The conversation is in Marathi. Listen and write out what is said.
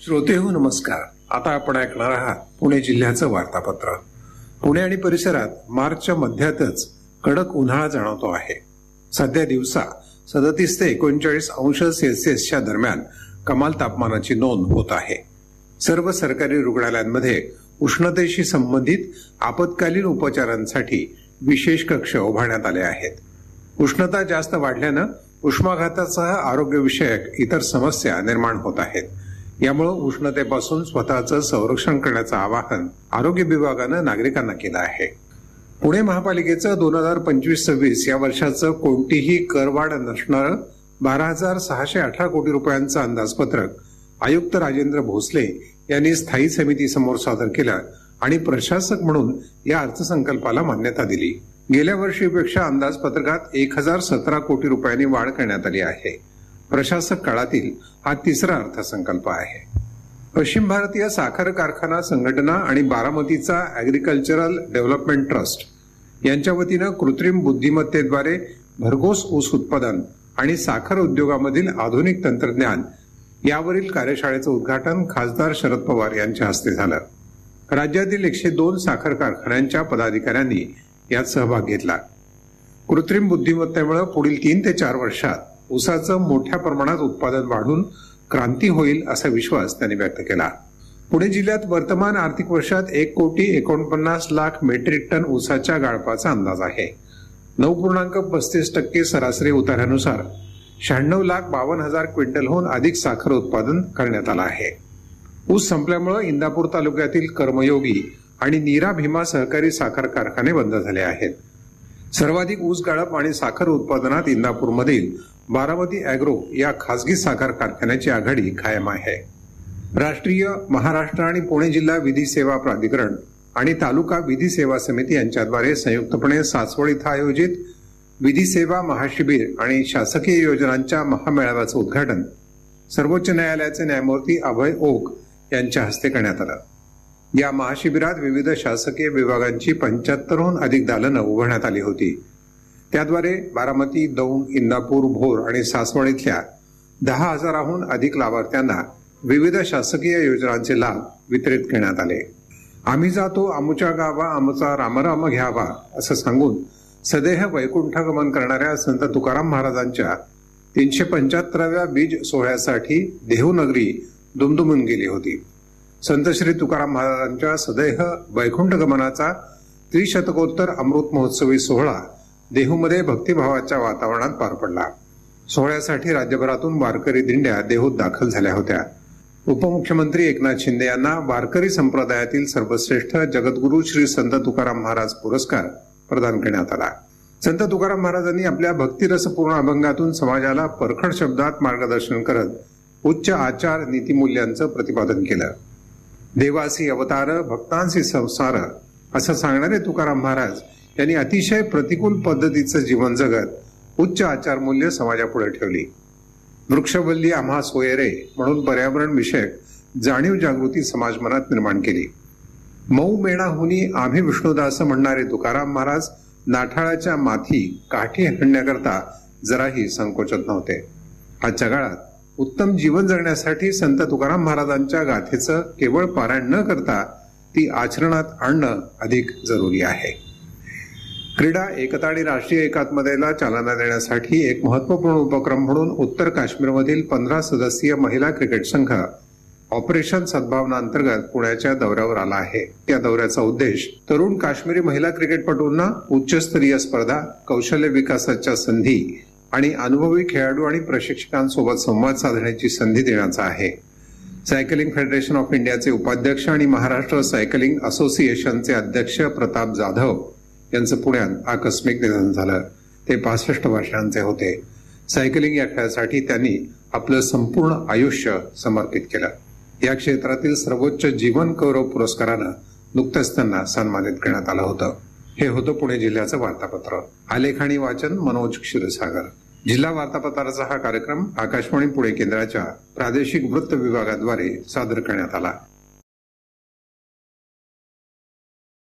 श्रोतेहो नमस्कार. आता आपण ऐकणार आहात पुणे जिल्ह्याचं वार्तापत्र. पुणे आणि परिसरात मार्चच्या मध्यातच कडक उन्हाळा जाणवतो आहे. सध्या दिवसा 37 ते 39 अंश सेल्सिअसच्या दरम्यान कमाल तापमानाची नोंद होत आहे. सर्व सरकारी रुग्णालयांमध्ये उष्णतेशी संबंधित आपत्कालीन उपचारांसाठी विशेष कक्ष उभारण्यात आले आहेत. उष्णता जास्त वाढल्यानं उष्माघातासह आरोग्यविषयक इतर समस्या निर्माण होत आहेत. यामुळे उष्णतेपासून स्वतःचं संरक्षण करण्याचं आवाहन आरोग्य विभागानं नागरिकांना केलं आहे. पुणे महापालिकेचं 2025-26 या वर्षाचं कोणतीही करवाढ नसणारं 12,618 कोटी रुपयांचं अंदाजपत्रक आयुक्त राजेंद्र भोसले यांनी स्थायी समितीसमोर सादर केलं आणि प्रशासक म्हणून या अर्थसंकल्पाला मान्यता दिली. गेल्या वर्षीपेक्षा अंदाजपत्रकात 1,017 कोटी रुपयांनी वाढ करण्यात आली आहे. प्रशासक काळातील हा तिसरा अर्थसंकल्प आहे. पश्चिम भारतीय साखर कारखाना संघटना आणि बारामतीचा ऍग्रीकल्चरल डेव्हलपमेंट ट्रस्ट यांच्या वतीनं कृत्रिम बुद्धिमत्तेद्वारे भरघोस ऊस उत्पादन आणि साखर उद्योगामधील आधुनिक तंत्रज्ञान यावरील कार्यशाळेचं उद्घाटन खासदार शरद पवार यांच्या हस्ते झालं. राज्यातील 102 साखर कारखान्यांच्या पदाधिकाऱ्यांनी यात सहभाग घेतला. कृत्रिम बुद्धिमत्तेमुळे पुढील 3 ते 4 वर्षात ऊसाचं मोठ्या प्रमाणात उत्पादन वाढून क्रांती होईल असा विश्वास त्यांनी व्यक्त केला. पुणे जिल्ह्यात वर्तमान आर्थिक वर्षात 1,49,00,000 मेट्रिक टन ऊसाच्या गाळपाचा अंदाज आहे. 9.35% सरासरी उतार्यानुसार 96,52,000 क्विंटलहून अधिक साखर उत्पादन करण्यात आलं आहे. ऊस संपल्यामुळे इंदापूर तालुक्यातील कर्मयोगी आणि नीरा भीमा सहकारी साखर कारखाने बंद झाले आहेत. सर्वाधिक ऊस गाळप आणि साखर उत्पादनात इंदापूरमधील बारामती अॅग्रो या खासगी साखर कारखान्याची आघाडी कायम आहे. राष्ट्रीय, महाराष्ट्र आणि पुणे जिल्हा विधी सेवा प्राधिकरण आणि तालुका विधी सेवा समिती यांच्याद्वारे संयुक्तपणे सासवड इथं आयोजित विधी सेवा महाशिबिर आणि शासकीय योजनांच्या महामेळाव्याचं उद्घाटन सर्वोच्च न्यायालयाचे न्यायमूर्ती अभय ओक यांच्या हस्ते करण्यात आलं. या महाशिबिरात विविध शासकीय विभागांची 75हून अधिक दालनं उभारण्यात आली होती. त्याद्वारे बारामती, दौंड, इंदापूर, भोर आणि सासवड इथल्या 10,000हून अधिक लाभार्थ्यांना विविध शासकीय योजनांचे लाभ वितरित करण्यात आले. आम्ही जातो आमुच्या गावा आमचा रामराम घ्यावा असं सांगून सदेह वैकुंठगमन करणाऱ्या संत तुकाराम महाराजांच्या 375व्या बीज सोहळ्यासाठी देहूनगरी दुमदुमून गेली होती. संत श्री तुकाराम महाराजांच्या सदैह वैकुंठ गमनाचा त्रिशतकोत्तर अमृत महोत्सवी सोहळा देहूमध्ये भक्तिभावाच्या वातावरणात पार पडला. सोहळ्यासाठी राज्यभरातून वारकरी दिंड्या देहूत दाखल झाल्या होत्या. उपमुख्यमंत्री एकनाथ शिंदे यांना वारकरी संप्रदायातील सर्वश्रेष्ठ जगद्गुरू श्री संत तुकाराम महाराज पुरस्कार प्रदान करण्यात आला. संत तुकाराम महाराजांनी आपल्या भक्तिरसपूर्ण अभंगातून समाजाला परखड शब्दात मार्गदर्शन करत उच्च आचार नीतिमूल्यांचं प्रतिपादन केलं. देवासी अवतार भक्तांसी संसार असं सांगणारे तुकाराम महाराज यांनी अतिशय प्रतिकूल पद्धतीचं जीवन जगत उच्च आचारमूल्य समाजापुढे ठेवली. वृक्षवल्ली आम्हा सोयरे म्हणून पर्यावरण विषयक जाणीव जागृती समाज मनात निर्माण केली. मऊ मेणाहुनी आम्ही विष्णुदास म्हणणारे तुकाराम महाराज नाठाळाच्या माथी काठी हाणण्याकरता जराही संकोचत नव्हते. आजच्या काळात उत्तम जीवन जगण्यासाठी संत तुकाराम महाराजांच्या गाथेचं केवळ पारायण न करता ती आचरणात आणणं अधिक जरुरी आहे. क्रीडा, एकता आणि राष्ट्रीय एकात्मतेला चालना देण्यासाठी एक महत्वपूर्ण उपक्रम म्हणून उत्तर काश्मीरमधील 15 सदस्यीय महिला क्रिकेट संघ ऑपरेशन सद्भावना अंतर्गत पुण्याच्या दौऱ्यावर आला आहे. या दौऱ्याचा उद्देश तरुण काश्मीरी महिला क्रिकेटपटूंना उच्चस्तरीय स्पर्धा, कौशल्य विकासाच्या संधी आणि अनुभवी खेळाडू आणि प्रशिक्षकांसोबत संवाद साधण्याची संधी देण्याचा आहे. सायकलिंग फेडरेशन ऑफ इंडियाचे उपाध्यक्ष आणि महाराष्ट्र सायकलिंग असोसिएशनचे अध्यक्ष प्रताप जाधव यांचं पुण्यात आकस्मिक निधन झालं. ते 65 वर्षांचे होते. सायकलिंग या खेळासाठी त्यांनी आपलं संपूर्ण आयुष्य समर्पित केलं. या क्षेत्रातील सर्वोच्च जीवन गौरव पुरस्कारानं नुकतंच त्यांना सन्मानित करण्यात आलं होतं. हे होतं पुणे जिल्ह्याचं वार्तापत्र. आलेख आणि वाचन मनोज क्षीरसागर. जिल्हा वार्तापत्राचा हा कार्यक्रम आकाशवाणी पुणे केंद्राच्या प्रादेशिक वृत्त विभागाद्वारे सादर करण्यात आला.